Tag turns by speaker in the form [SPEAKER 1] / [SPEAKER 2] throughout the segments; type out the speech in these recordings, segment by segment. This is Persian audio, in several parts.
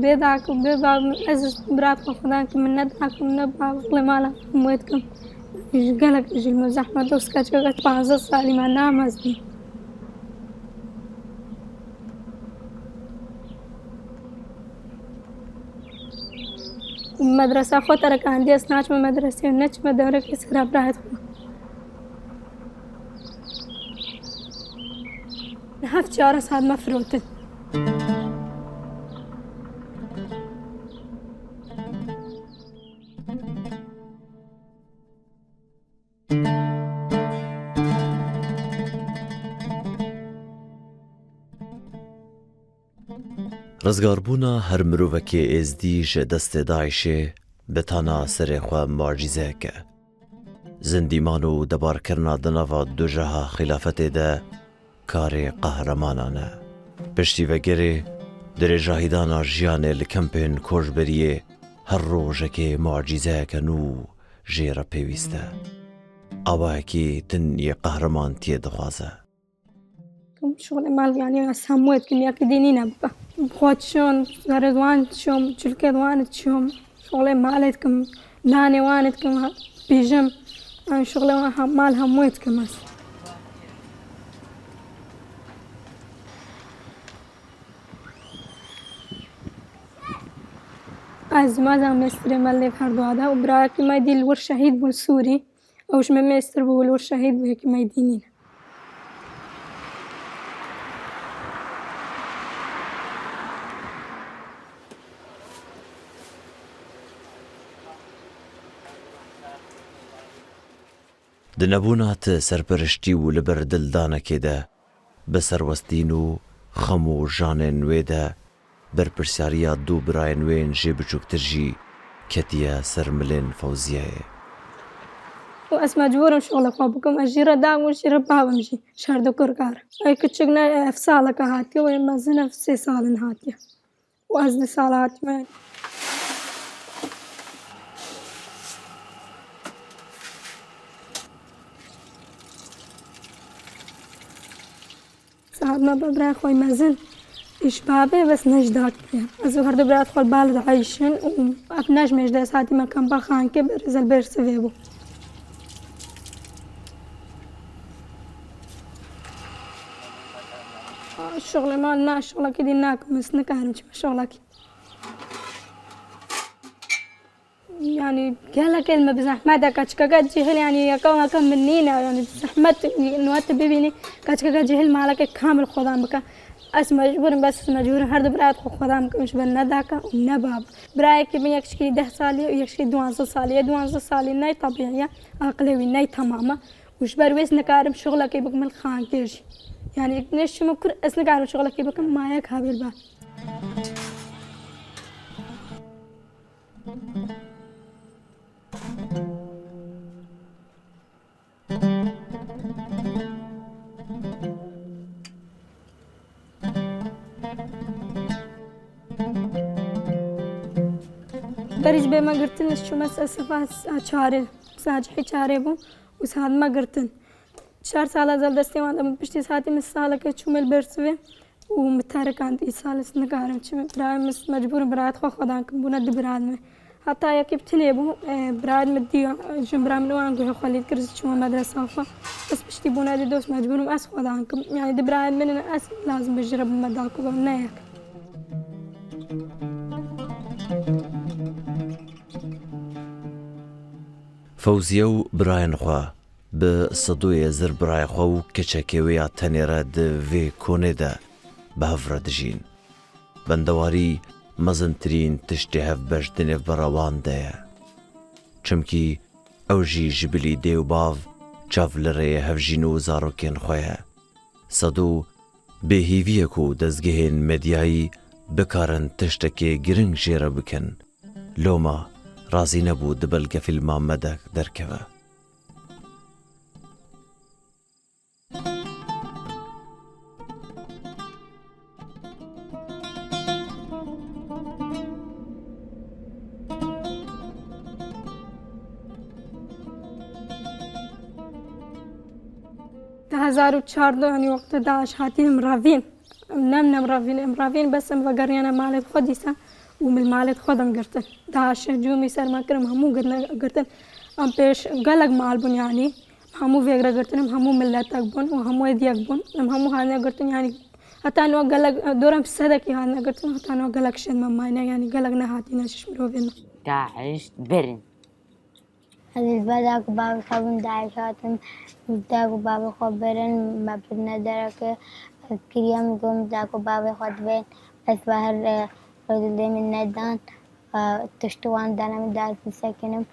[SPEAKER 1] بيدعك وبيبع من أزز براتكم خدانك من ندعك ونبع والله مالا مويتكم قالك يجي المزاحمة دوس كاتشوغت بعض الصالي ما نعم أزدي المدرسة خطرة كان دي أسناش من مدرسة ونش مدرك يسكرها براحتكم نحف جارس هاد مفروض
[SPEAKER 2] ڕزگاربوونا هەر مرۆڤەکێ ئێزدیش دەستێ داعیشێ بەتانە سەرێ خوا معجیزەیەکە زندیمان و دەبارکردنا دنەڤا دوژەها خلافەتێدا کارێ قەهرەمانانە پشتیڤەگەرێ درێژاهیدانا ژیانێ لە کەمپێن کۆژبەریێ هەر ڕۆژەکێ معجیزەیەکەن و ژێرە پێویستە ئاوایەکی تنیە قەهرەمان تێ دەخوازە
[SPEAKER 1] شغل مال يعني سموت كني أكديني نبقى بخوات شون غرضوان شوم شلكة وانت شوم شغل مالتكم ناني وانتكم بيجم شغل مال هموتكم بس از ماذا مستر مالي بحردو هذا وبراك ما يدي الور شهيد بالسوري أوش ما مستر بالور شهيد بهيك ما يدينين
[SPEAKER 2] دنەبوونات سەرپەرشتی و لەبەر دڵدانەکێدا بەسەروەستین و خەم و ژانێن نوێدا بەرپرسیاریە دوو برای نوێن ژێ بچووکترژی کەتیە سەر ملێن فەوزیایە
[SPEAKER 1] وأس مجبورة شغل أخوابكم أجيرة دام وشيرة بابمشي شهر كركار أي كتشقنا في سالك هاتي وما زنا في 6 سال هاتي وأزد سالات ما ساعدنا ببرا خوي مازن إيش بابي بس نجدات بيا أزو هرد برات خول بالد عايشين وأبناش مجدا ساعتي ما كان بخان كبر زل بيرسفيبو الشغل مالنا شغلك ديناك مسنك هنج شغلك يعني قال كلمة بزحمة كاتشكا جهل يعني يكون كم منينا يعني بزحمة نوات بيبيني كاتشكا جهل مالك كامل خدام بك أس مجبور بس مجبور هرد برات خدام مش بنداك ونباب برايك بين يكشكي 10 سالي ويكشكي 12 سالي 12 سالي ناي طبيعية عقلي ناي تماما وش برويس نكارم شغلك بكمل خان كيرشي يعني نش ممكن أسنق على شغلك بكم ما يك هذا الباب درج بما قرتن شو مسألة شهر ساجحي شهرين وسهاد ما قرتن 4 سال زل دستي وانا بشتي ساعتي من سالك شومل برسوي ومتارك عندي سال سنقارم شو براي مس مجبور برايت خو خدانكم بنا دبراد me حتى يكيب تنيبو برايد مدي جمبرا من وان جو خليت كرز شو مدرسة خو بس بشتي بنا دي دوس مجبور مأس خدانكم يعني دبراد من أس لازم بجرب مداكو بنايك
[SPEAKER 2] فەوزیە و برایان خوا بە سەدوویە زر برای خوا و کەچەکێوەیە تەنێرە دەڤێ کۆنێدا بە هەڤرە دژین بەندەواری مەزنترین تشتی هەف بەش دنێڤ بەڕەواندەیە چمکی ئەوژی ژبلی دێ و باڤ چاڤ لە ڕێیە هەڤژین و زارۆکێن خۆیە سەد و بێهیڤیەک و دەستگەهێن مەدیایی بکارن تشتێکێ گرنگ ژێرە بکەن لۆمە رازی نەبوو دبەلگە فیلمامەدە دەرکەوە
[SPEAKER 1] هزار و چهارده يعني وقت داعش هاتين مرافين نم مرافين بس ام وقرينا مالك خديسة ومن المالت خودم قرتن داش جومي سر ما كرم همو قرتن ام بيش قلق مالبون يعني همو فيغرا قرتن همو ملاتك بون وهمو يديك بون همو هانا قرتن يعني حتى أنا قلق دورم بسدك هانا قرتن حتى أنا قلق شد ماينا يعني قلق نهاتينا ششمرو فينا
[SPEAKER 3] داعش برن
[SPEAKER 4] هذه بدأك باب خبن داعشاتم بدأك باب خبرن ما بدنا دركة كريم قوم بدأك باب خدبين بس بهر رجل من ندان تشتوان دانا من دار في سكنم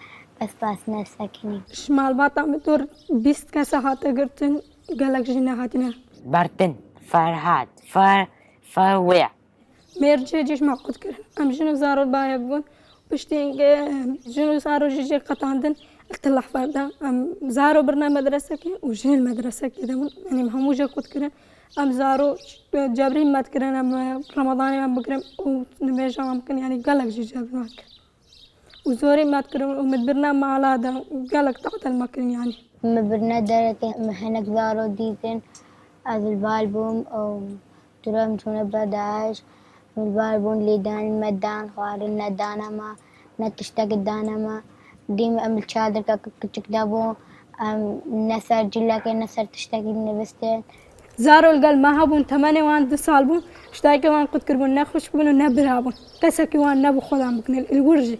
[SPEAKER 4] بس باسنا سكني
[SPEAKER 1] شمال باطا مدور بيست كاسا هاتا قرتن قلق جينا هاتينا
[SPEAKER 3] برتن فرهاد فروع
[SPEAKER 1] ميرجي جيش معقود كرن أم جنو زارو بايا بون بشتين جنو زارو جيجي قطاندن التلح فردا أم زارو برنا مدرسة كي وجي المدرسة كي دمون يعني همو جا قد كرن أم زارو جابرين مات كرن أم رمضاني أم بكرم ونميجا ممكن يعني قلق جي جابرين مات كرن وزوري مات كرن ومدبرنا معلادا قلق تحت المكرن يعني
[SPEAKER 4] مبرنا دركة مهنك زارو ديتن از البالبوم أو ترام شونه بداش البالبوم ليدان مدان خوارن ندانا ما نتشتاق دانا ما ديم أم الشادر كتكتابو أم نسر جلاك نسر تشتاقي نبستين
[SPEAKER 1] زارو القل ما هبون 8 وان 2 سالبون اشتايك وان قد كربون نخش بون ونبرابون كسكي وان نبو خدام بكن الورجي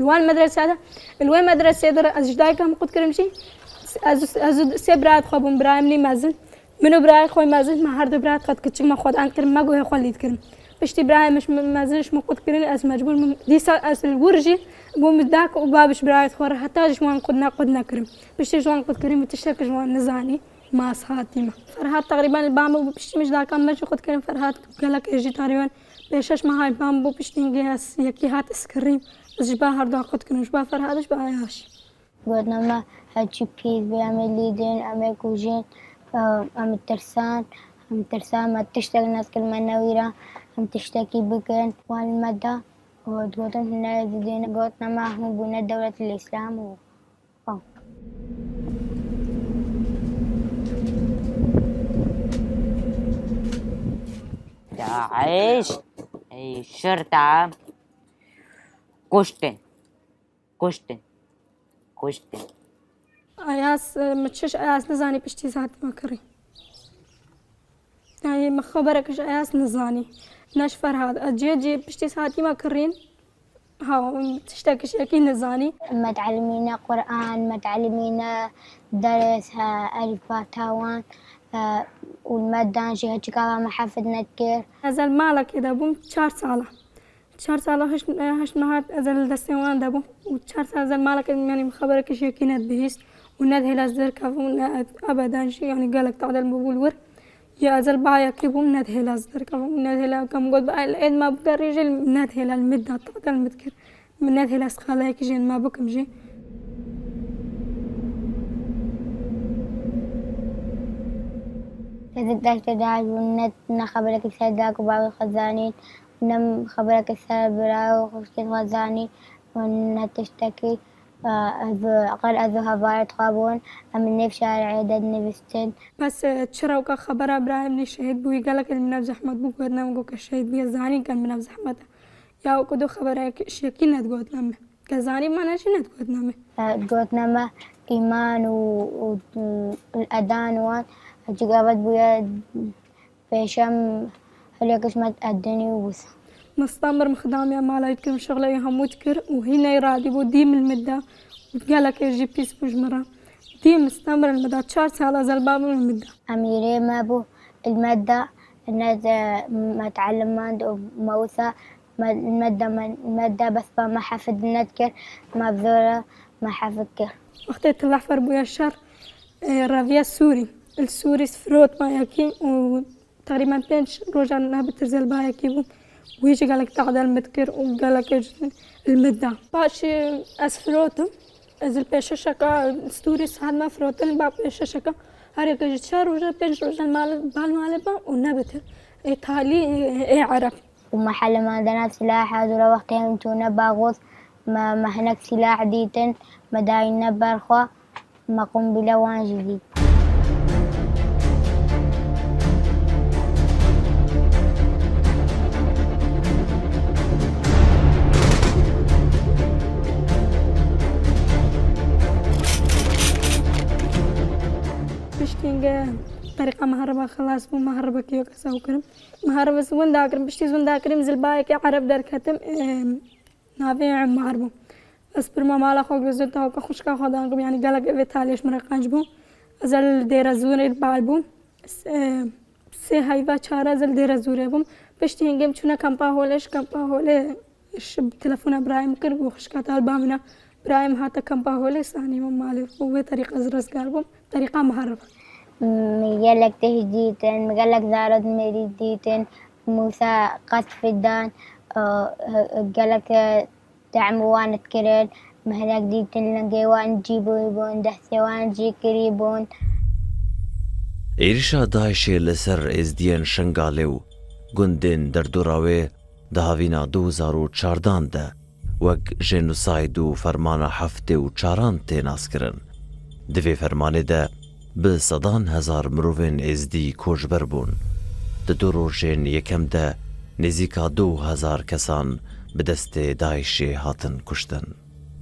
[SPEAKER 1] الوان مدرسة هذا الوان مدرسة هذا اشتايك هم قد كرمشي از سبرات خبون برايمني مازن منو براي خوي مازن ما هرد برات قد كتشك ما خد انكر ما جو خليت كرم بشتي براي مش مازنش ما قد كرن از مجبور دي از الورجي بوم داك وبابش براي خور حتى جوان قدنا كرم بشتي جوان قد كرم تشتك جوان نزاني ما صحاتي ما فرهات تقريبا البامبو بشتي مش داك مش قد كرم فرهات قالك اجي تقريبا بيشش ما هاي بامبو بشتي جاس يكي هات اسكريم از جبا هرد قد كرم جبا فرهاتش باياش
[SPEAKER 4] قلنا ما هاتشي بيز بيعمل ليدين أمي كوجين أم الترسان ما تشتغل ناس كل منويرة أم تشتكي بكن والمدى وتقولن هنا زدين قلنا ما هم بنا دولة الإسلام و
[SPEAKER 3] داعش أي شرطة كشتن
[SPEAKER 1] اياس متشش اياس نزاني بشتي ذات ما كري يعني ما خبركش اياس نزاني نشفر هذا اجي بشتي ساعتي ما كرين ها تشتكش اكيد نزاني
[SPEAKER 4] ما تعلمينا قرآن ما تعلمينا درس ألف باء تاوان والمادة جهة كذا ما حفظنا كثير
[SPEAKER 1] ازل مالك اذا بوم 4 سالة هش نهار ازل دستوان دابو و4 سالة ازل مالك يعني مخبركش يكينات بهيس وناد هلا زركا ابدا شي يعني قالك تعدل بقول ور يا ازل بايا كيبو ناد هلا زركا وناد هلا كم قد بقى ما بقى رجل ناد هلا المدة تعدل مذكر من ناد هلا سخالة هيك جين ما بكم جي
[SPEAKER 4] إذا داك تداعي والنت نخبرك الساداك وبعض الخزانين نم خبرك السال براو وخشكين غزاني والنت تشتكي قال أذوها بارد خابون أمني في شارع عدد نبستين
[SPEAKER 1] بس تشراوكا خبر ابراهيم ني شهيد بوي قالك من زحمت بو قدنا مقوك الشهيد بي زاني كان من زحمت يا وكدو خبرك شكينا تقول لما كزاني ما نشينا تقول
[SPEAKER 4] قوتنا إيمان والأذان وان جابت بويا بيشم هليكش ما تأدني وبس
[SPEAKER 1] مستمر مخدام يا مالا يتكلم شغله يهم تكر وهنا يرادي بو ديم المدة وقالك يجي بيس بجمرة ديم مستمر المدة 4 سالة زلباب من المدة
[SPEAKER 4] أميري ما بو المادة الناس ما تعلم موسى المادة بس ما حفظ نذكر ما بذورة ما حفظكر
[SPEAKER 1] وقتها الأحفر بويا الشر الرافيا السوري سفروت ما يكي وتقريبا 5 روجا نهبت ترزل بايكي بو ويجي قالك تعدل المذكر وقالك المدة باش أسفروتم أزل بيش شكا ستوريس هاد ما فروتن با بيش شكا هاريك جت شهر وجا 5 روجا بالمالبا ونبت إيطالي عرب
[SPEAKER 4] ومحل ما عندنا سلاح هذول وقتهم تونا باغوث ما هناك سلاح ديتن مداينا برخوا ما قنبلة وان جديد
[SPEAKER 1] طريقة مهربة خلاص بو مهربة كيو كساو كرم مهربة سوون داكرم بشتي زون داكرم زلبايك عرب در كتم نافي عم مهربو بس برما مالا خوك بزلتا وكا خوشكا خودانكم يعني قالك إفتاليش مرقانج بو أزل دير زوري بالبو سه هايفا چهار زل دير زوره بوم پشتی هنگام چونه کمپا هوله شب تلفن ابراهیم کرد و خشکات البامنا ابراهیم هاتا کمپا هوله ثاني ممالي و طريقة زرزقار بوم طريقة مهربة
[SPEAKER 4] مقالك تهجيتن مقالك زارد مريديتن موسى قصف الدان قالك تعموان تكرر مهلاك ديتن لنقيوان جيبون دهسوان جي كريبون
[SPEAKER 2] عێریشا داعشێ لەسەر ئێزدیەن شنگالێ و گوندên دەردوراوێ داهاڤîna 2014 de wek jênosayd û fermana heftê û çaran tê naskirin. Di vê fermanê de bi sedan hezar mirovên êzdî koçber bûn. Di du rojên yekem de nêzîka 2000 kesan bi destê Daişê hatin kuştin.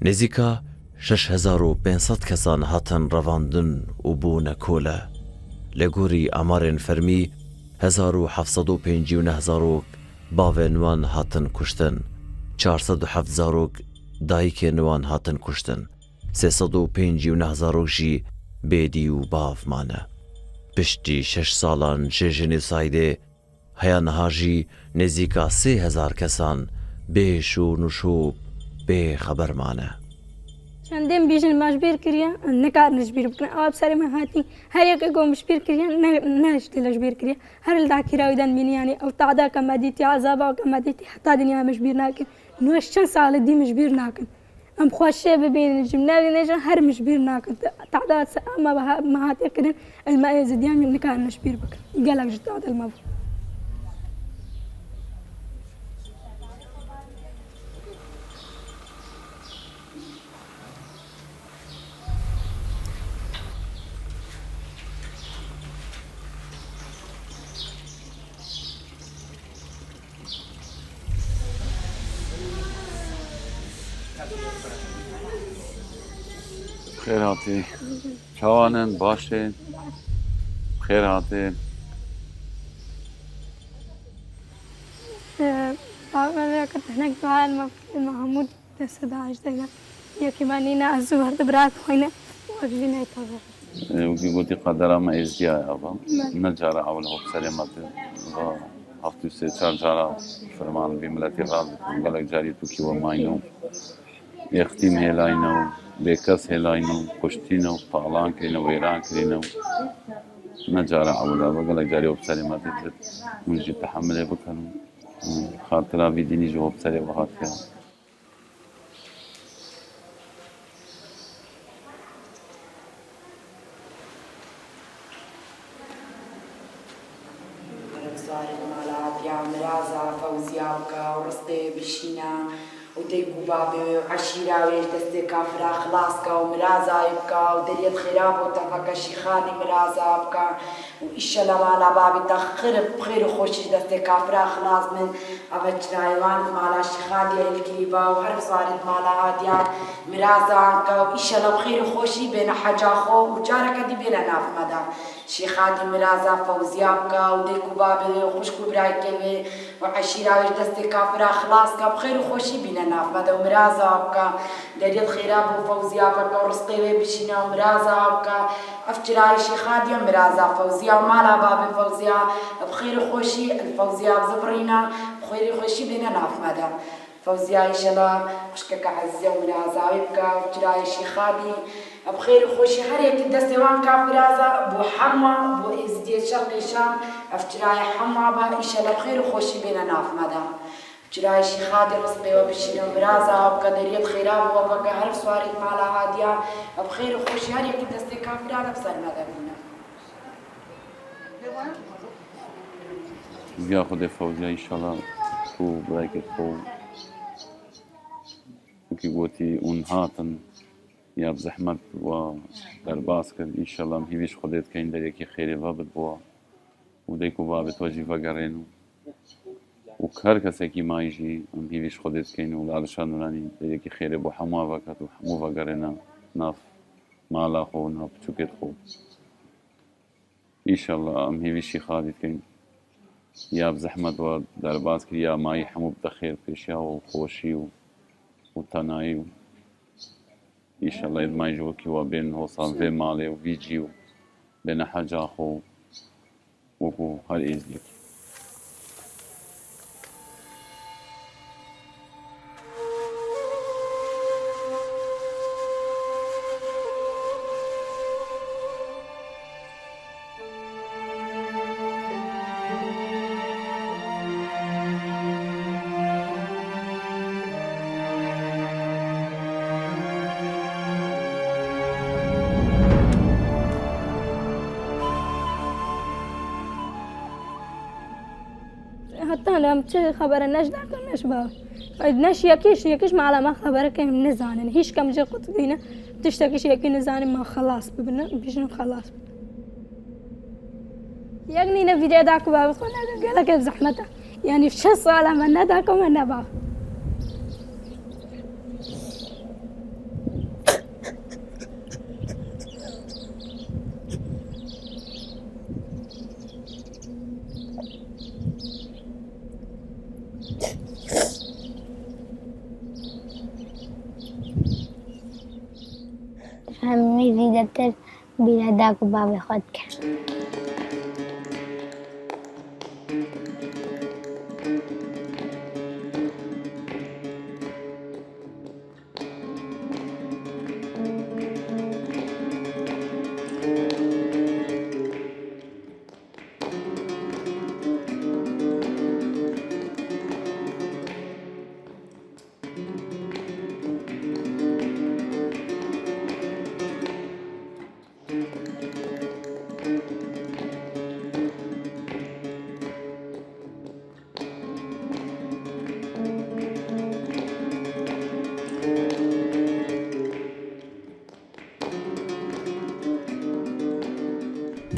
[SPEAKER 2] Nêzîka 6500 kesan hatin revandin û bûne kole. Li gorî amarên fermî 1750 zarok bavên wan hatin kuştin, 407 zarok dayikên wan hatin kuştin, 350 zarok jî bêdî û bav mane. Piştî 6 salan ji jênosaydê heya niha jî nêzîka 3000 kesan bêş û nûşob bê xeber mane.
[SPEAKER 1] چندین بیشتر مجبور کردیم نکار نجبیر بکنم آب سری من هاتی هر یک کو مجبور کردیم نشتی مجبور کردیم هر الداکی راودن بینی یعنی او تعدا کم دیتی عذاب او کم دیتی حتی دنیا مجبور نکن نوش چند سال دی مجبور نکن ام خوشه ببین جمله نجا هر مجبور نکن تعدا ما ما هاتی کردن الماء زدیان نکار نجبیر بکن قالك جت تعدا الماء
[SPEAKER 5] خير هاتي چاوانن باشن خير هاتي
[SPEAKER 1] أنا كنت هناك مع محمود تسد عجتنا يا كمانينا الزهر دبرات هنا وأجينا يتابع
[SPEAKER 5] وكي قلتي قدرا ما إزديا يا أبا نجارة أول هو بسلامة هفتو سي چار جارة فرمان بملتي غاضي قالك جاري توكي وماينو يختيم هلاينو بكس هلاينو كشتينو طالان كرينو ويران كرينو نجارة أول هو قالك جاري وبسلامة ونجي تحمله بكنو خاطرها بيديني جو بسلامة وهاتفها
[SPEAKER 6] مرازا فوزياوكا ورسطي بشينا وديكو بابي وعشيرة ويش دستي كافرا خلاصكا ومرازا يبكا ودريت خراب وتفكا شيخاني مرازا بكا وإيشا لما على بابي تخرب بخير وخوشي دستي كافرا خلاص من أفتش رايوان مالا شيخاني الكريبا وحرف صارت مالا هاديان مرازا عنكا وإيشا لما بخير وخوشي بين حاجة خو وجارك دي بين ناف مدام شيخاتي مرازا فوزياوكا وديكو بابي وخشكو برايكي وعشيرة ويش دستي كافرا خلاصكا بخير وخوشي بين ناف مدام مرازا بكا دريت خراب وفوزياوكا ورسطي بشينا ومرازا بكا أفتراي شيخاتي مرازا فوزيا ومالا بابي فوزيا بخير وخوشي الفوزيا بزبرينا بخير وخوشي بين ناف مدام فوزيا إن شاء الله خشكك عزة ومرازا ويبكا وفتراي شيخاتي بخير وخوشي هريك دستوان كافرازا بو حما بو ازديت شرقي شام افتراي حما با ان شاء الله بخير وخوشي بينا ناف مدام افتراي شيخاتي رزقي وبشير ومرازا وبقدرية خيراب وبقى هرف سواريت مالا هادية بخير وخوشي هريك دستي كافرازا بسر مدامنا
[SPEAKER 5] بياخد فوزيا ان شاء الله خو برايكت خو وكي قوتي اون هاتن یا بزحمت و درباس کرد انشالله مهیویش خودت که این در یکی خیلی وابد بوا و دیکو وابد واجی وگرینو و هر کسی که مایجی مهیویش خودت که این و لالشان ورانی در یکی خیلی بو حما وکت و حمو وگرینا ناف مالا خو ناف چوکت خو ئیشەڵڵا ئەم هێویشی خاڵی بکەین یا بزەحمەت وە دەرباز کرد یا مای هەموو بدەخێر پێشیا و خۆشی و تەنایی و ئیشەڵڵا مایژوەکی وە بێن هۆسان vê malê û vî cî û bêne heca xwe û wekû her êzlik.
[SPEAKER 1] حتی لام چه خبره نش دارم نش با نش یکیش معلومه خبره که نزانن هیچ کم جا قط دینه تشتکیش یکی نزانه ما خلاص ببینه بیشتر خلاص یعنی نه ویدیو داکو با خونه گله که زحمته یعنی 6 ساله من نداکو من نبا
[SPEAKER 4] همه زیادتر بیادک و باب خود کرد.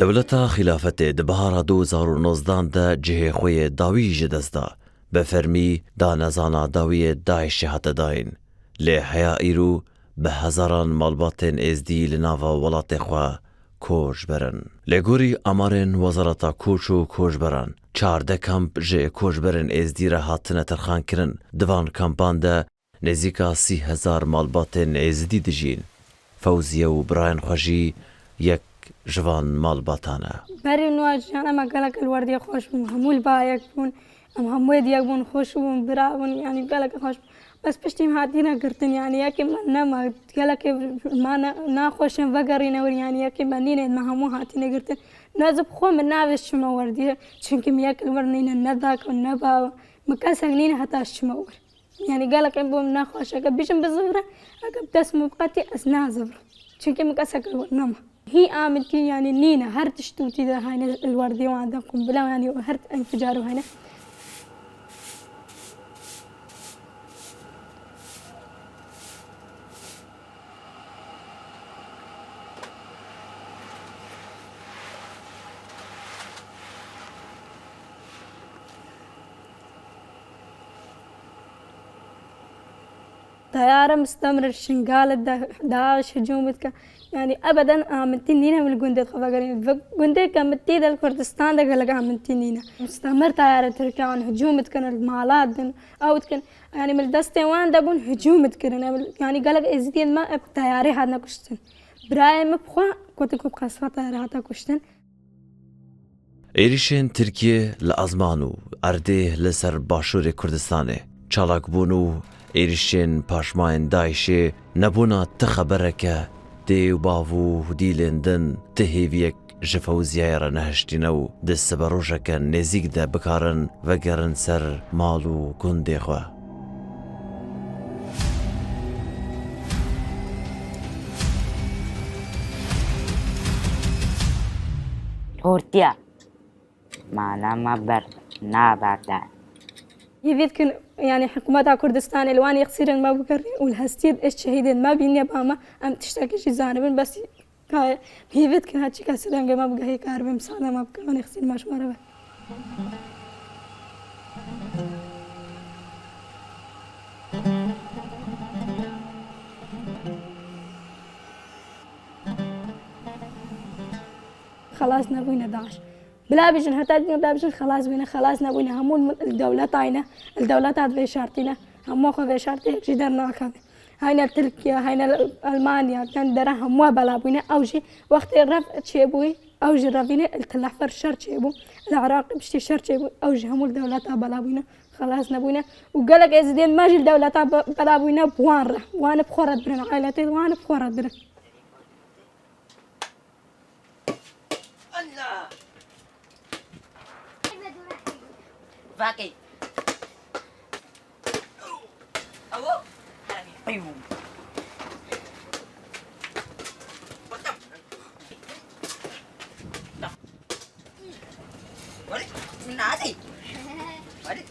[SPEAKER 2] دولتا خلافت دبهارا 2019 دا جهه خوی داوی جدستا بفرمی دا نزانا داوی داعش هات داین لی حیا ایرو به هزاران مالباتن ازدی لناوا ولات خوا کوش برن لگوری امارن وزارتا کوچو کوش برن 14 کمپ جه کوش برن ازدی را هاتنه ترخان کرن دوان کمپان دا نزیکا 30,000 مالباتن ازدی دجین فوزیه و براین خوشی یک جوان مالباتانه
[SPEAKER 1] بری نواج انا ما قالك الورديه خوش بون همول بايك بون ام همود يك بون خوش بون برا بون يعني قالك خوش بس پشتی هاتینا کرتن يعني یکی من نما قالك ما نا خوشم وگرینه ور يعني یکی من نینه ما همو هاتینا کرتن نازب خو من ناوش شما ورديه چونك مياك الورنين نداك ونبا مكاسغنين حتى شما ور يعني قالك بون نا خوش بيشم بزغره اكب تسمو بقتي اسنا زبر چونك مكاسك الورنما هي آمد يعني نينا هرت شتوتي ده هاي الوردي وعندكم بلا يعني هرت انفجار هنا طيارة مستمر الشنقال داعش هجومتك يعني ابدا امنتنينا من الجندة خفاقرين جندة كمتي دا الكردستان دا قلقا امنتنينا مستمر طيارة تركيا عن هجومت كان المعلات دن او كان يعني من الدستين وان دا بون هجومت كان يعني قلق ازدين ما طياري هادنا كشتن براي مبخوا كنت كوب قصفة طياري هاتا كشتن
[SPEAKER 2] ایریشین ترکیه لازمانو ارده لسر باشور کردستانه چالاک بونو ایریشین پاشماین داعشه نبونا تخبرکه دیو باوو دیلندن تهیویک جفوزیای را نهشتینو دست بروژک نزیک ده بکارن و گرن سر مالو گنده خواه.
[SPEAKER 3] هورتيا معنا ما بر نا بردان
[SPEAKER 1] يذكر يعني حكومة كردستان الوان يقصير ما بكر والهستيد ايش شهيدين ما بيني باما ام تشتكي شي زانبن بس يذكر هاتشي كاسران ما بقى هي كارب مساله ما بكر من يقصير ماش مره خلاص نبوينا داعش بلا بيجن حتى بلا بيجن خلاص نبوينا همون الدولة تاعنا الدولة تاع في شرطنا هم خو في شرطي جدا ناكل هاينا تركيا هاينا ألمانيا كان درا هم بلا بوينا أوجي وقت الرفع تشيبوي أوجي رافينا التلحفر شر تشيبو العراق بشتي شر تشيبو أوجي هم الدولة تاع بلا بوينا خلاص نبوينا وقالك إزدين ماجي الدولة تاع بلا بوينا بوانرة وانا بخورت برنا عائلتي وانا بخورت برنا
[SPEAKER 3] Vaki. Awo. Ayo. Balik. Nasi. Balik.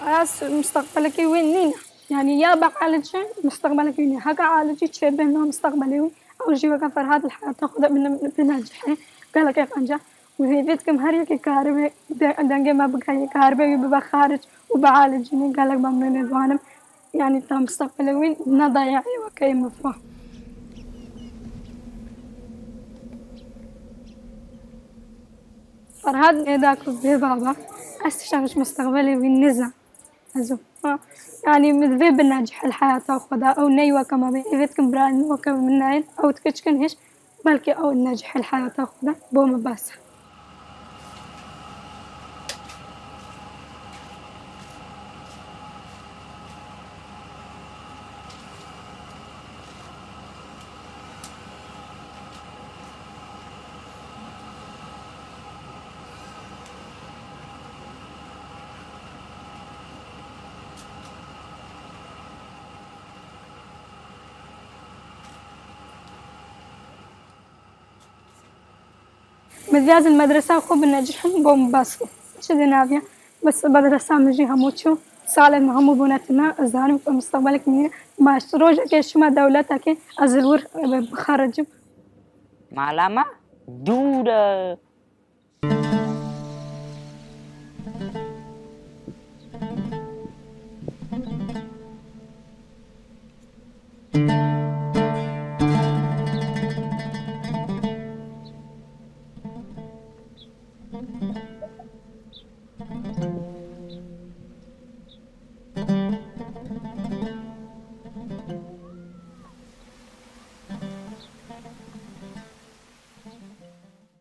[SPEAKER 1] خلاص مستقبلك وين نينا يعني يا بعالج مستقبلك وين هكا عالجي تشبه انه مستقبلي وين اول شيء وكفر هذه الحياة تاخذ من بنجح قال لك كيف انجح وهي بيتكم هريك كهرباء دنجي ما بقى كهرباء يبقى خارج وبعالجني قال لك بمن الوانم يعني تا مستقبلي وين نضيع وكاي مفهوم فرهاد إذاك بابا أستشعر مستقبلي بالنزع أزو يعني مذبي بالناجح الحياة تأخذها أو نيوة كما بيفتكم بران وكما من نايل أو تكشكن هيش بلكي أو الناجح الحياة تأخذها بوم بس مدياز المدرسة وخو بالناجحين بوم بس شدي نافيا بس مدرسة مجي هموتشو سالم همو بناتنا الزانم في مستقبلك مين ما روجا كيش ما دولتك أزلور بخارج
[SPEAKER 3] Malama. Duda.